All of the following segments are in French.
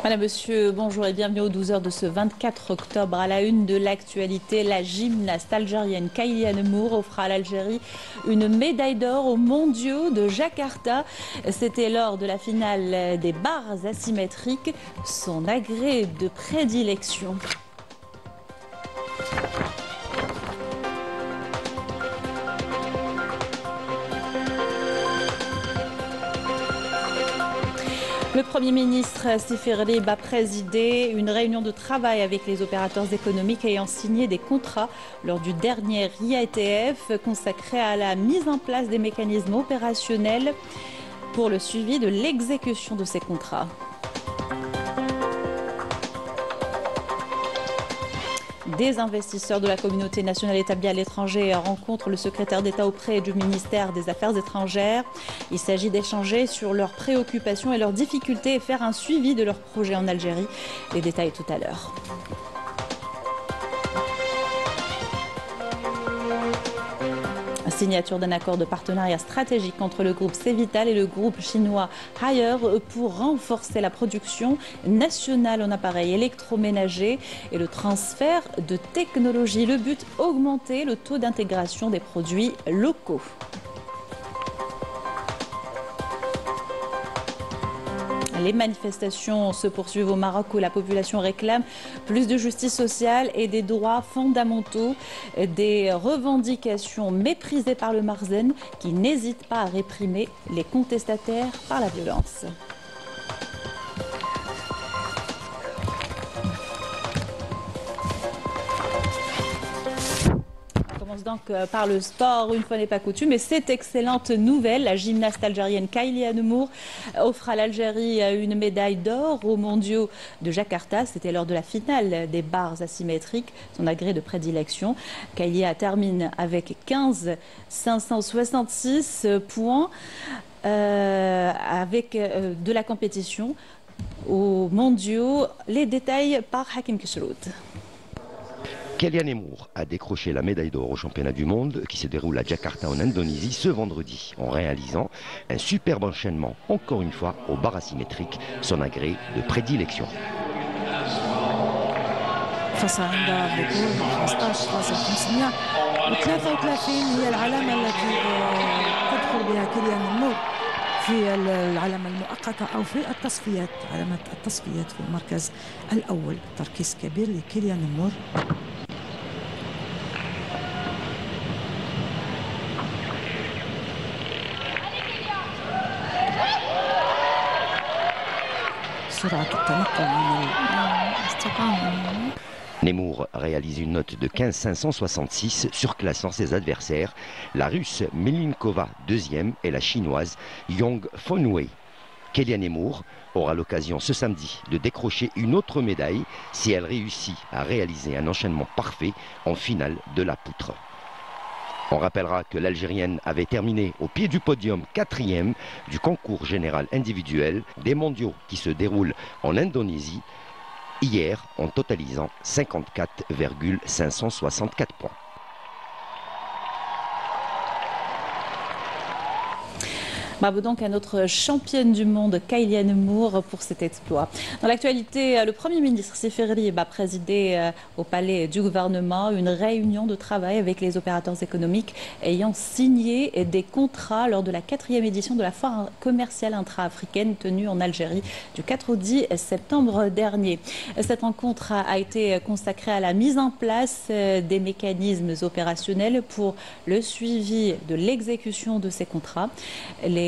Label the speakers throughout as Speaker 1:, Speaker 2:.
Speaker 1: Madame, Monsieur, bonjour et bienvenue aux 12 heures de ce 24 octobre. À la une de l'actualité, la gymnaste algérienne Kaylian Moore offre à l'Algérie une médaille d'or aux mondiaux de Jakarta. C'était lors de la finale des barres asymétriques, son agrès de prédilection. Le Premier ministre Sifir Rib a présidé une réunion de travail avec les opérateurs économiques ayant signé des contrats lors du dernier IATF consacré à la mise en place des mécanismes opérationnels pour le suivi de l'exécution de ces contrats. Des investisseurs de la communauté nationale établie à l'étranger rencontrent le secrétaire d'État auprès du ministère des Affaires étrangères. Il s'agit d'échanger sur leurs préoccupations et leurs difficultés et faire un suivi de leurs projets en Algérie. Les détails tout à l'heure. Signature d'un accord de partenariat stratégique entre le groupe Cévital et le groupe chinois Haier pour renforcer la production nationale en appareils électroménagers et le transfert de technologies. Le but, augmenter le taux d'intégration des produits locaux. Les manifestations se poursuivent au Maroc où la population réclame plus de justice sociale et des droits fondamentaux, des revendications méprisées par le Marzen qui n'hésite pas à réprimer les contestataires par la violence. Donc par le sport, une fois n'est pas coutume, et cette excellente nouvelle, la gymnaste algérienne Kaylian Moore offre à l'Algérie une médaille d'or aux mondiaux de Jakarta. C'était lors de la finale des barres asymétriques, son agrès de prédilection. Kaylian termine avec 15 566 points de la compétition aux mondiaux. Les détails par Hakim Kishrout.
Speaker 2: Kaylian Moore a décroché la médaille d'or au championnat du monde qui se déroule à Jakarta en Indonésie ce vendredi en réalisant un superbe enchaînement, encore une fois aux barres asymétriques, son agrès de prédilection.
Speaker 3: في العلامة المؤقتة أو في التصفيات، علامة التصفيات في المركز الأول. تركيز كبير لكيليان مور. سرعة التنقل من الاستقامة.
Speaker 2: Nemour réalise une note de 15 566, surclassant ses adversaires, la russe Melinkova deuxième et la chinoise Yang Fonwei. Kaylian Moore aura l'occasion ce samedi de décrocher une autre médaille si elle réussit à réaliser un enchaînement parfait en finale de la poutre. On rappellera que l'Algérienne avait terminé au pied du podium 4e du concours général individuel des mondiaux qui se déroulent en Indonésie hier en totalisant 54,564 points.
Speaker 1: Bravo donc à notre championne du monde Kaylian Moore pour cet exploit. Dans l'actualité, le Premier ministre Sifir Rib a présidé au palais du gouvernement une réunion de travail avec les opérateurs économiques ayant signé des contrats lors de la 4e édition de la foire commerciale intra-africaine tenue en Algérie du 4 au 10 septembre dernier. Cette rencontre a été consacrée à la mise en place des mécanismes opérationnels pour le suivi de l'exécution de ces contrats. Les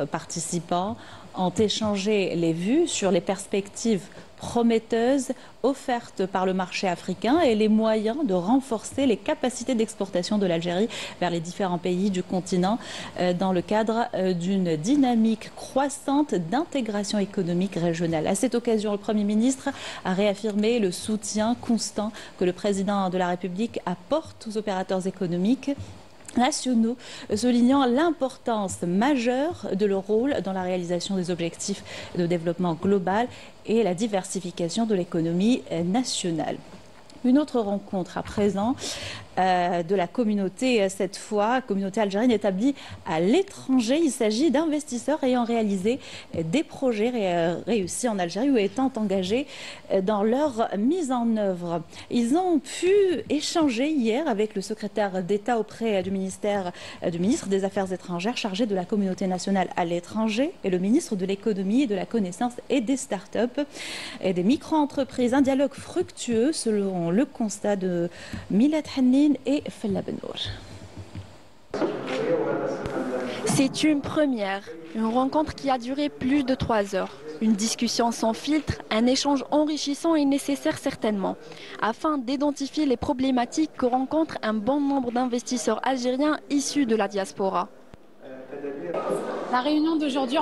Speaker 1: participants ont échangé les vues sur les perspectives prometteuses offertes par le marché africain et les moyens de renforcer les capacités d'exportation de l'Algérie vers les différents pays du continent dans le cadre d'une dynamique croissante d'intégration économique régionale. À cette occasion, le Premier ministre a réaffirmé le soutien constant que le président de la République apporte aux opérateurs économiques nationaux, soulignant l'importance majeure de leur rôle dans la réalisation des objectifs de développement global et la diversification de l'économie nationale. Une autre rencontre à présent de la communauté cette fois, communauté algérienne établie à l'étranger. Il s'agit d'investisseurs ayant réalisé des projets réussis en Algérie ou étant engagés dans leur mise en œuvre. Ils ont pu échanger hier avec le secrétaire d'État auprès du ministre des Affaires étrangères chargé de la communauté nationale à l'étranger et le ministre de l'économie, de la connaissance et des start-up et des micro-entreprises. Un dialogue fructueux selon le constat de Milad Hannin et Fella Bennour.
Speaker 4: C'est une première, une rencontre qui a duré plus de 3 heures. Une discussion sans filtre, un échange enrichissant et nécessaire certainement, afin d'identifier les problématiques que rencontre un bon nombre d'investisseurs algériens issus de la diaspora.
Speaker 5: La réunion d'aujourd'hui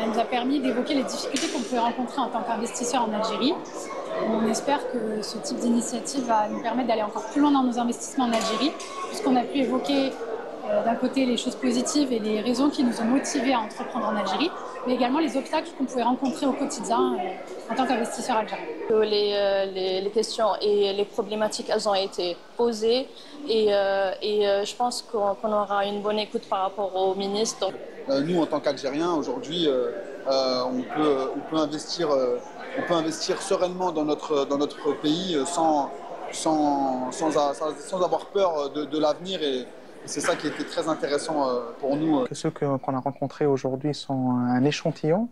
Speaker 5: nous a permis d'évoquer les difficultés qu'on pouvait rencontrer en tant qu'investisseurs en Algérie. On espère que ce type d'initiative va nous permettre d'aller encore plus loin dans nos investissements en Algérie, puisqu'on a pu évoquer d'un côté les choses positives et les raisons qui nous ont motivés à entreprendre en Algérie, mais également les obstacles qu'on pouvait rencontrer au quotidien en tant qu'investisseur algérien.
Speaker 6: Les questions et les problématiques, elles ont été posées et je pense qu'on aura une bonne écoute par rapport au ministre.
Speaker 7: Nous, en tant qu'Algériens, aujourd'hui, on peut investir sereinement dans notre pays sans avoir peur de l'avenir. Et c'est ça qui était très intéressant pour nous.
Speaker 8: Ceux qu'on a rencontrés aujourd'hui sont un échantillon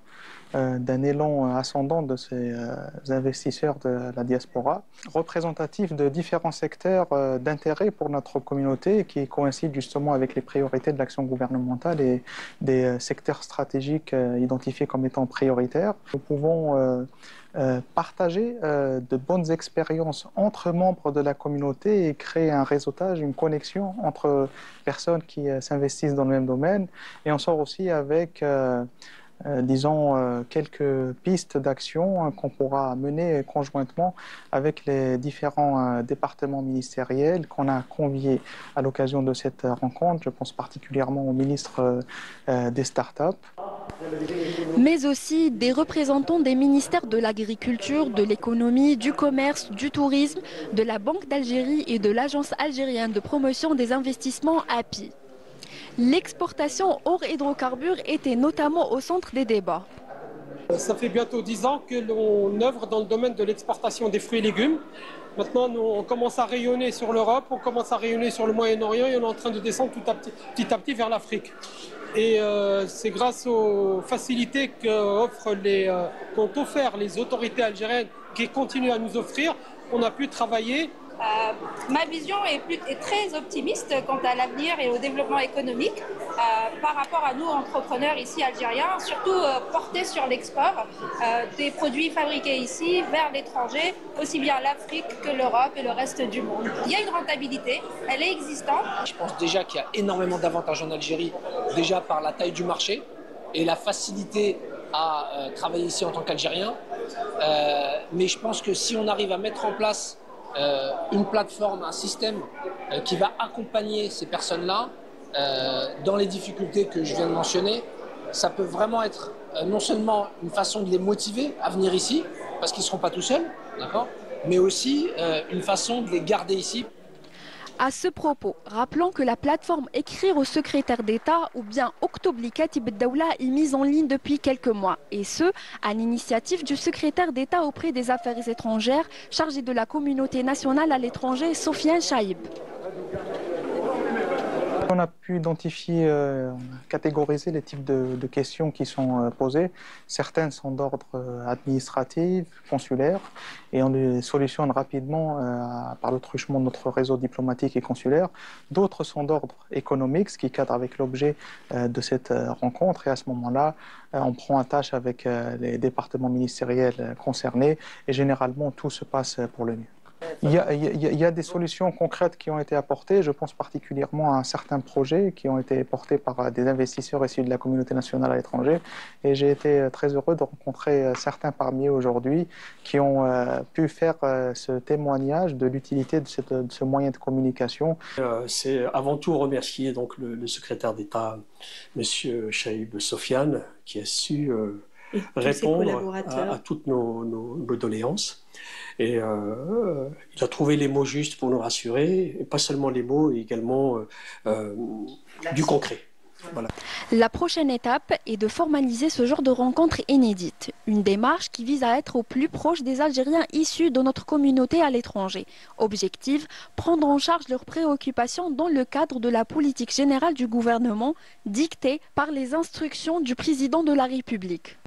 Speaker 8: d'un élan ascendant de ces investisseurs de la diaspora, représentatifs de différents secteurs d'intérêt pour notre communauté qui coïncident justement avec les priorités de l'action gouvernementale et des secteurs stratégiques identifiés comme étant prioritaires. Nous pouvons partager de bonnes expériences entre membres de la communauté et créer un réseautage, une connexion entre personnes qui s'investissent dans le même domaine. Et on sort aussi avec disons, quelques pistes d'action qu'on pourra mener conjointement avec les différents départements ministériels qu'on a conviés à l'occasion de cette rencontre. Je pense particulièrement au ministre des startups.
Speaker 4: Mais aussi des représentants des ministères de l'Agriculture, de l'Économie, du Commerce, du Tourisme, de la Banque d'Algérie et de l'Agence algérienne de promotion des investissements API. L'exportation hors hydrocarbures était notamment au centre des débats.
Speaker 9: Ça fait bientôt 10 ans que l'on œuvre dans le domaine de l'exportation des fruits et légumes. Maintenant, on commence à rayonner sur l'Europe, on commence à rayonner sur le Moyen-Orient et on est en train de descendre petit à petit vers l'Afrique. Et c'est grâce aux facilités qu'ont offert les autorités algériennes, qui continuent à nous offrir, on a pu travailler.
Speaker 10: Ma vision est très optimiste quant à l'avenir et au développement économique par rapport à nous, entrepreneurs ici algériens, surtout portés sur l'export des produits fabriqués ici vers l'étranger, aussi bien l'Afrique que l'Europe et le reste du monde. Il y a une rentabilité, elle est existante.
Speaker 11: Je pense déjà qu'il y a énormément d'avantages en Algérie, déjà par la taille du marché et la facilité à travailler ici en tant qu'Algérien. Mais je pense que si on arrive à mettre en place une plateforme, un système qui va accompagner ces personnes-là dans les difficultés que je viens de mentionner, ça peut vraiment être non seulement une façon de les motiver à venir ici, parce qu'ils ne seront pas tout seuls, d'accord, mais aussi une façon de les garder ici.
Speaker 4: À ce propos, rappelons que la plateforme Écrire au secrétaire d'État ou bien Oktobli Katib Daoula est mise en ligne depuis quelques mois. Et ce, à l'initiative du secrétaire d'État auprès des Affaires étrangères chargé de la communauté nationale à l'étranger, Sofiane Chaïb.
Speaker 8: On a pu identifier, catégoriser les types de questions qui sont posées. Certaines sont d'ordre administratif, consulaire, et on les solutionne rapidement par le truchement de notre réseau diplomatique et consulaire. D'autres sont d'ordre économique, ce qui cadre avec l'objet de cette rencontre. Et à ce moment-là, on prend en tâche avec les départements ministériels concernés, et généralement tout se passe pour le mieux. Il y a des solutions concrètes qui ont été apportées. Je pense particulièrement à certains projets qui ont été portés par des investisseurs issus de la communauté nationale à l'étranger. Et j'ai été très heureux de rencontrer certains parmi eux aujourd'hui qui ont pu faire ce témoignage de l'utilité de ce moyen de communication.
Speaker 12: C'est avant tout remercier donc le secrétaire d'État, M. Chaïb Sofiane, qui a su répondre à toutes nos doléances. Et il a trouvé les mots justes pour nous rassurer, et pas seulement les mots, également du concret. Voilà.
Speaker 4: La prochaine étape est de formaliser ce genre de rencontre inédite. Une démarche qui vise à être au plus proche des Algériens issus de notre communauté à l'étranger. Objectif, prendre en charge leurs préoccupations dans le cadre de la politique générale du gouvernement dictée par les instructions du président de la République.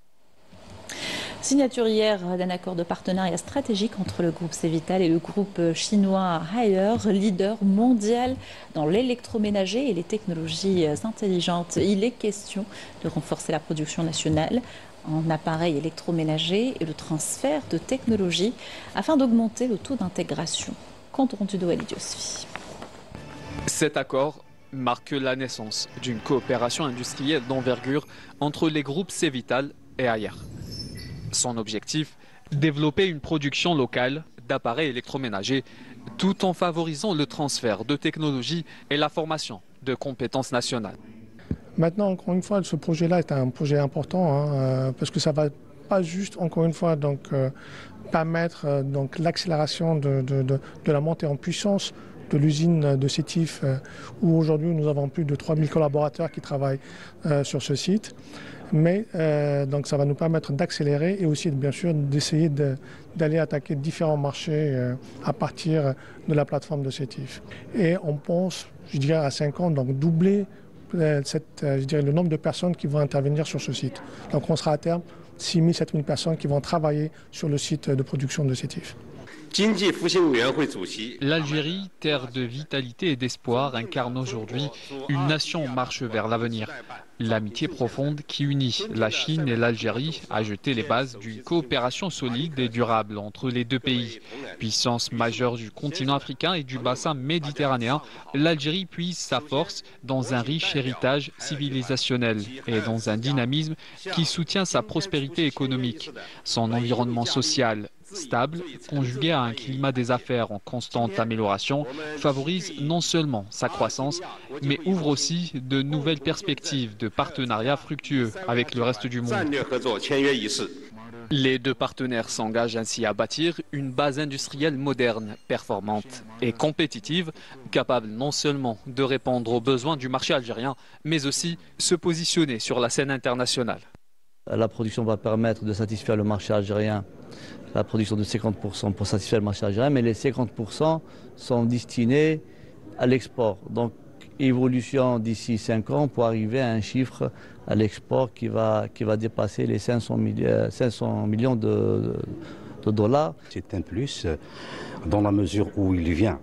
Speaker 1: Signature hier d'un accord de partenariat stratégique entre le groupe Cevital et le groupe chinois Haier, leader mondial dans l'électroménager et les technologies intelligentes. Il est question de renforcer la production nationale en appareils électroménagers et le transfert de technologies afin d'augmenter le taux d'intégration. Compte rendu de Walid Yousfi.
Speaker 13: Cet accord marque la naissance d'une coopération industrielle d'envergure entre les groupes Cevital et Haier. Son objectif, développer une production locale d'appareils électroménagers tout en favorisant le transfert de technologies et la formation de compétences nationales.
Speaker 14: Maintenant, encore une fois, ce projet-là est un projet important parce que ça ne va pas juste, encore une fois, permettre l'accélération de la montée en puissance de l'usine de Sétif où aujourd'hui nous avons plus de 3000 collaborateurs qui travaillent sur ce site. Mais donc ça va nous permettre d'accélérer et aussi bien sûr d'essayer d'aller attaquer différents marchés à partir de la plateforme de Sétif. Et on pense, je dirais à 5 ans, donc doubler le nombre de personnes qui vont intervenir sur ce site. Donc on sera à terme 6 000, 7 000 personnes qui vont travailler sur le site de production de Sétif.
Speaker 13: L'Algérie, terre de vitalité et d'espoir, incarne aujourd'hui une nation en marche vers l'avenir. L'amitié profonde qui unit la Chine et l'Algérie a jeté les bases d'une coopération solide et durable entre les deux pays. Puissance majeure du continent africain et du bassin méditerranéen, l'Algérie puise sa force dans un riche héritage civilisationnel et dans un dynamisme qui soutient sa prospérité économique. Son environnement social stable, conjugué à un climat des affaires en constante amélioration, favorise non seulement sa croissance, mais ouvre aussi de nouvelles perspectives de partenariats fructueux avec le reste du monde. Les deux partenaires s'engagent ainsi à bâtir une base industrielle moderne, performante et compétitive, capable non seulement de répondre aux besoins du marché algérien, mais aussi se positionner sur la scène internationale.
Speaker 15: La production va permettre de satisfaire le marché algérien, la production de 50% pour satisfaire le marché algérien, mais les 50% sont destinés à l'export. Donc évolution d'ici 5 ans pour arriver à un chiffre à l'export qui va dépasser les 500 millions de dollars.
Speaker 16: C'est un plus dans la mesure où il vient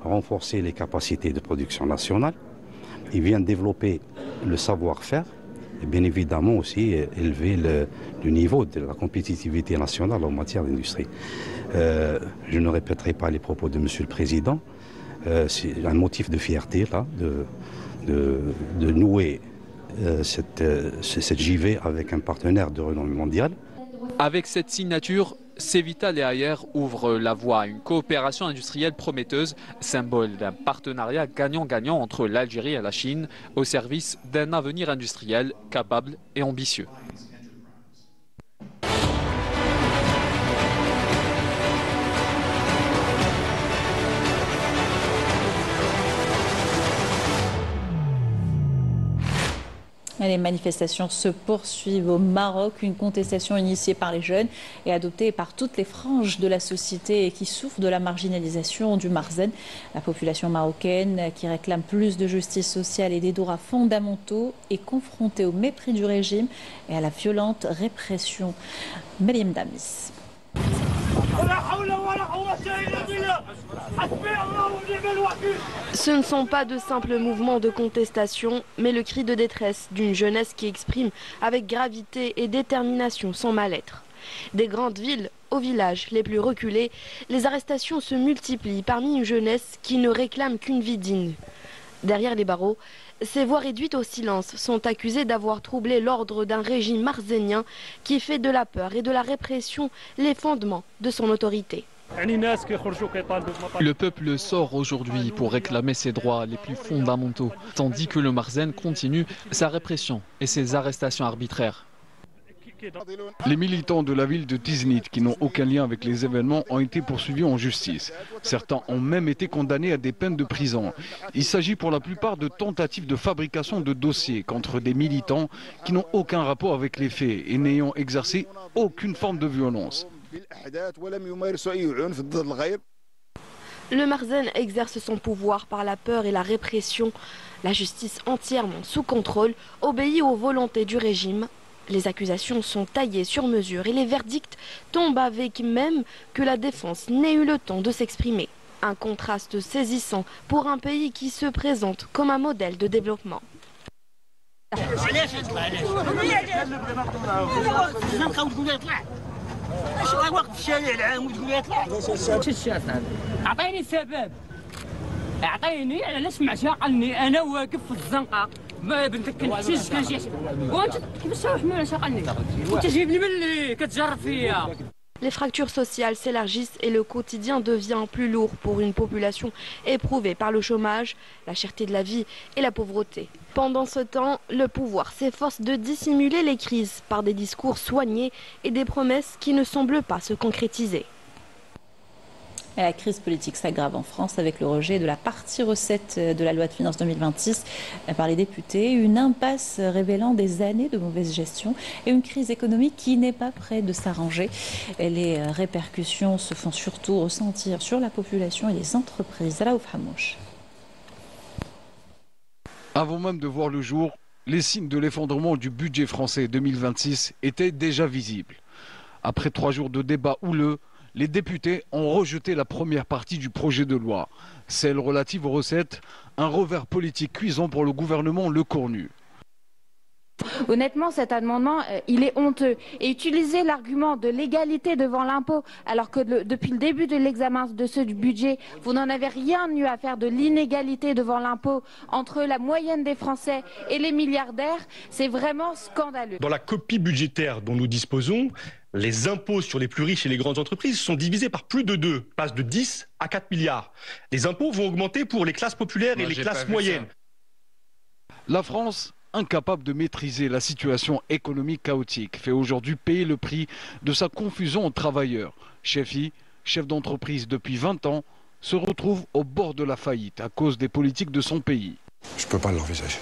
Speaker 16: renforcer les capacités de production nationale, il vient développer le savoir-faire, et bien évidemment aussi élever le niveau de la compétitivité nationale en matière d'industrie. Je ne répéterai pas les propos de Monsieur le Président. C'est un motif de fierté là, de nouer cette JV avec un partenaire de renom mondial.
Speaker 13: Avec cette signature, Cevital et Haier ouvrent la voie à une coopération industrielle prometteuse, symbole d'un partenariat gagnant-gagnant entre l'Algérie et la Chine, au service d'un avenir industriel capable et ambitieux.
Speaker 1: Les manifestations se poursuivent au Maroc, une contestation initiée par les jeunes et adoptée par toutes les franges de la société et qui souffre de la marginalisation du Marzen. La population marocaine, qui réclame plus de justice sociale et des droits fondamentaux, est confrontée au mépris du régime et à la violente répression. Mariam Damis.
Speaker 17: Ce ne sont pas de simples mouvements de contestation, mais le cri de détresse d'une jeunesse qui exprime avec gravité et détermination son mal-être. Des grandes villes aux villages les plus reculés, les arrestations se multiplient parmi une jeunesse qui ne réclame qu'une vie digne. Derrière les barreaux, ces voix réduites au silence sont accusées d'avoir troublé l'ordre d'un régime marzénien qui fait de la peur et de la répression les fondements de son autorité.
Speaker 13: Le peuple sort aujourd'hui pour réclamer ses droits les plus fondamentaux, tandis que le Marzen continue sa répression et ses arrestations arbitraires.
Speaker 18: Les militants de la ville de Tiznit qui n'ont aucun lien avec les événements ont été poursuivis en justice. Certains ont même été condamnés à des peines de prison. Il s'agit pour la plupart de tentatives de fabrication de dossiers contre des militants qui n'ont aucun rapport avec les faits et n'ayant exercé aucune forme de violence.
Speaker 17: Le Marzen exerce son pouvoir par la peur et la répression. La justice entièrement sous contrôle obéit aux volontés du régime. Les accusations sont taillées sur mesure et les verdicts tombent avec même que la défense n'ait eu le temps de s'exprimer. Un contraste saisissant pour un pays qui se présente comme un modèle de développement.
Speaker 19: اعطيني انا نسمع شاقلني انا واقف في الزنقه ما بنتك كنحتج كنجي وانت كيفاش تحمل شاقلني وانت جايبني ملي كتجرب فيا.
Speaker 17: Les fractures sociales s'élargissent et le quotidien devient plus lourd pour une population éprouvée par le chômage, la cherté de la vie et la pauvreté. Pendant ce temps, le pouvoir s'efforce de dissimuler les crises par des discours soignés et des promesses qui ne semblent pas se concrétiser.
Speaker 1: Et la crise politique s'aggrave en France avec le rejet de la partie recette de la loi de finances 2026 par les députés, une impasse révélant des années de mauvaise gestion et une crise économique qui n'est pas près de s'arranger. Les répercussions se font surtout ressentir sur la population et les entreprises. Raouf Hamouche.
Speaker 18: Avant même de voir le jour, les signes de l'effondrement du budget français 2026 étaient déjà visibles. Après 3 jours de débat houleux, les députés ont rejeté la première partie du projet de loi, celle relative aux recettes, un revers politique cuisant pour le gouvernement Lecornu.
Speaker 20: Honnêtement, cet amendement, il est honteux. Et utiliser l'argument de l'égalité devant l'impôt, alors que depuis le début de l'examen de ce budget, vous n'en avez rien eu à faire de l'inégalité devant l'impôt entre la moyenne des Français et les milliardaires, c'est vraiment scandaleux.
Speaker 21: Dans la copie budgétaire dont nous disposons, les impôts sur les plus riches et les grandes entreprises sont divisés par plus de 2, passent de 10 à 4 milliards. Les impôts vont augmenter pour les classes populaires et les classes moyennes.
Speaker 18: La France, incapable de maîtriser la situation économique chaotique, fait aujourd'hui payer le prix de sa confusion aux travailleurs. Chefi, chef d'entreprise depuis 20 ans, se retrouve au bord de la faillite à cause des politiques de son pays.
Speaker 22: Je ne peux pas l'envisager.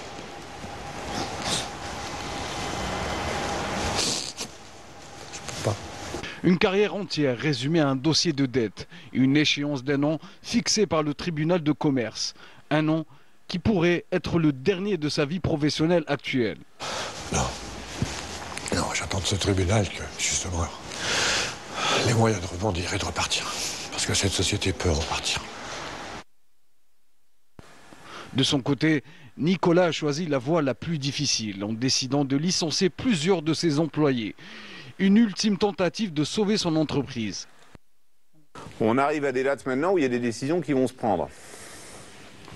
Speaker 18: Une carrière entière résumée à un dossier de dette, une échéance d'un an fixée par le tribunal de commerce. Un an qui pourrait être le dernier de sa vie professionnelle actuelle.
Speaker 22: Non, j'attends de ce tribunal que, justement, les moyens de rebondir et de repartir. Parce que cette société peut repartir.
Speaker 18: De son côté, Nicolas a choisi la voie la plus difficile en décidant de licencier plusieurs de ses employés. Une ultime tentative de sauver son entreprise.
Speaker 23: On arrive à des dates maintenant où il y a des décisions qui vont se prendre.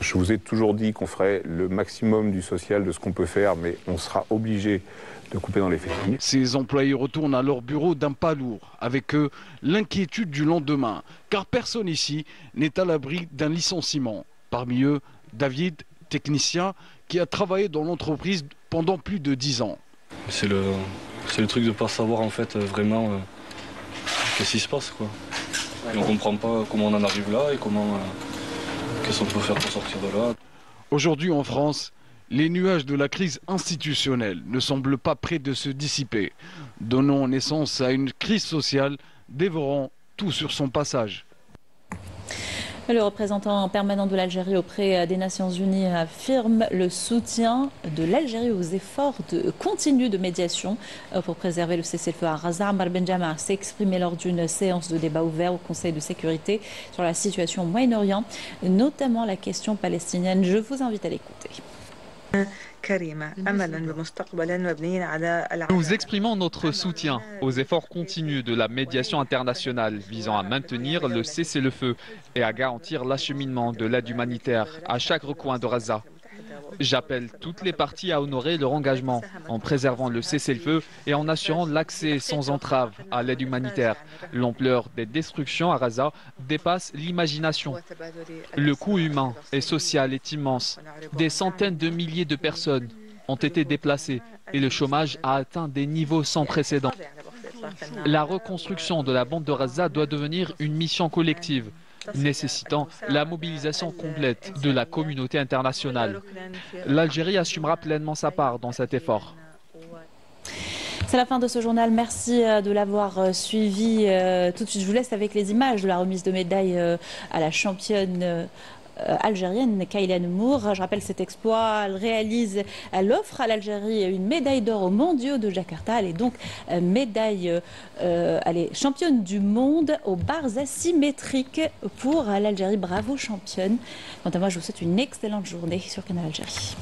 Speaker 23: Je vous ai toujours dit qu'on ferait le maximum du social de ce qu'on peut faire, mais on sera obligé de couper dans l'effectif.
Speaker 18: Ces employés retournent à leur bureau d'un pas lourd. Avec eux, l'inquiétude du lendemain. Car personne ici n'est à l'abri d'un licenciement. Parmi eux, David, technicien, qui a travaillé dans l'entreprise pendant plus de 10 ans.
Speaker 24: C'est le truc de ne pas savoir en fait vraiment qu'est-ce qui se passe, quoi. Et on ne comprend pas comment on en arrive là et qu'est-ce qu'on peut faire pour sortir de là.
Speaker 18: Aujourd'hui en France, les nuages de la crise institutionnelle ne semblent pas près de se dissiper, donnant naissance à une crise sociale dévorant tout sur son passage.
Speaker 1: Le représentant permanent de l'Algérie auprès des Nations Unies affirme le soutien de l'Algérie aux efforts continus de médiation pour préserver le cessez-le-feu à Gaza. Ammar Benjama s'est exprimé lors d'une séance de débat ouvert au Conseil de sécurité sur la situation au Moyen-Orient, notamment la question palestinienne. Je vous invite à l'écouter.
Speaker 25: Nous exprimons notre soutien aux efforts continus de la médiation internationale visant à maintenir le cessez-le-feu et à garantir l'acheminement de l'aide humanitaire à chaque recoin de Gaza. J'appelle toutes les parties à honorer leur engagement en préservant le cessez-le-feu et en assurant l'accès sans entrave à l'aide humanitaire. L'ampleur des destructions à Gaza dépasse l'imagination. Le coût humain et social est immense. Des centaines de milliers de personnes ont été déplacées et le chômage a atteint des niveaux sans précédent. La reconstruction de la bande de Gaza doit devenir une mission collective, nécessitant la mobilisation complète de la communauté internationale. L'Algérie assumera pleinement sa part dans cet effort.
Speaker 1: C'est la fin de ce journal. Merci de l'avoir suivi. Tout de suite, je vous laisse avec les images de la remise de médaille à la championne algérienne Kayliane Moore. Je rappelle cet exploit. Elle offre à l'Algérie une médaille d'or aux mondiaux de Jakarta. Elle est donc elle est championne du monde aux barres asymétriques pour l'Algérie. Bravo championne. Quant à moi, je vous souhaite une excellente journée sur Canal Algérie.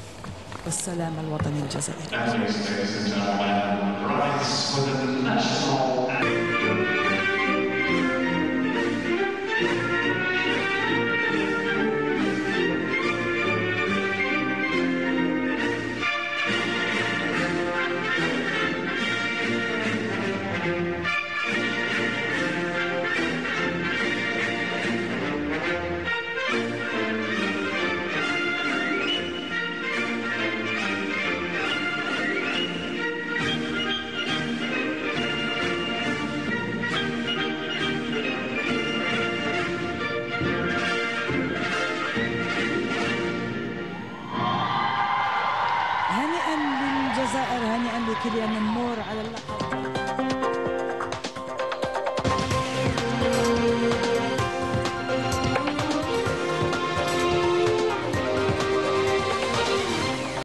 Speaker 2: والسلام الوطني الجزائري. هانئا للجزائر، هانئا لكيليان مور على اللقب.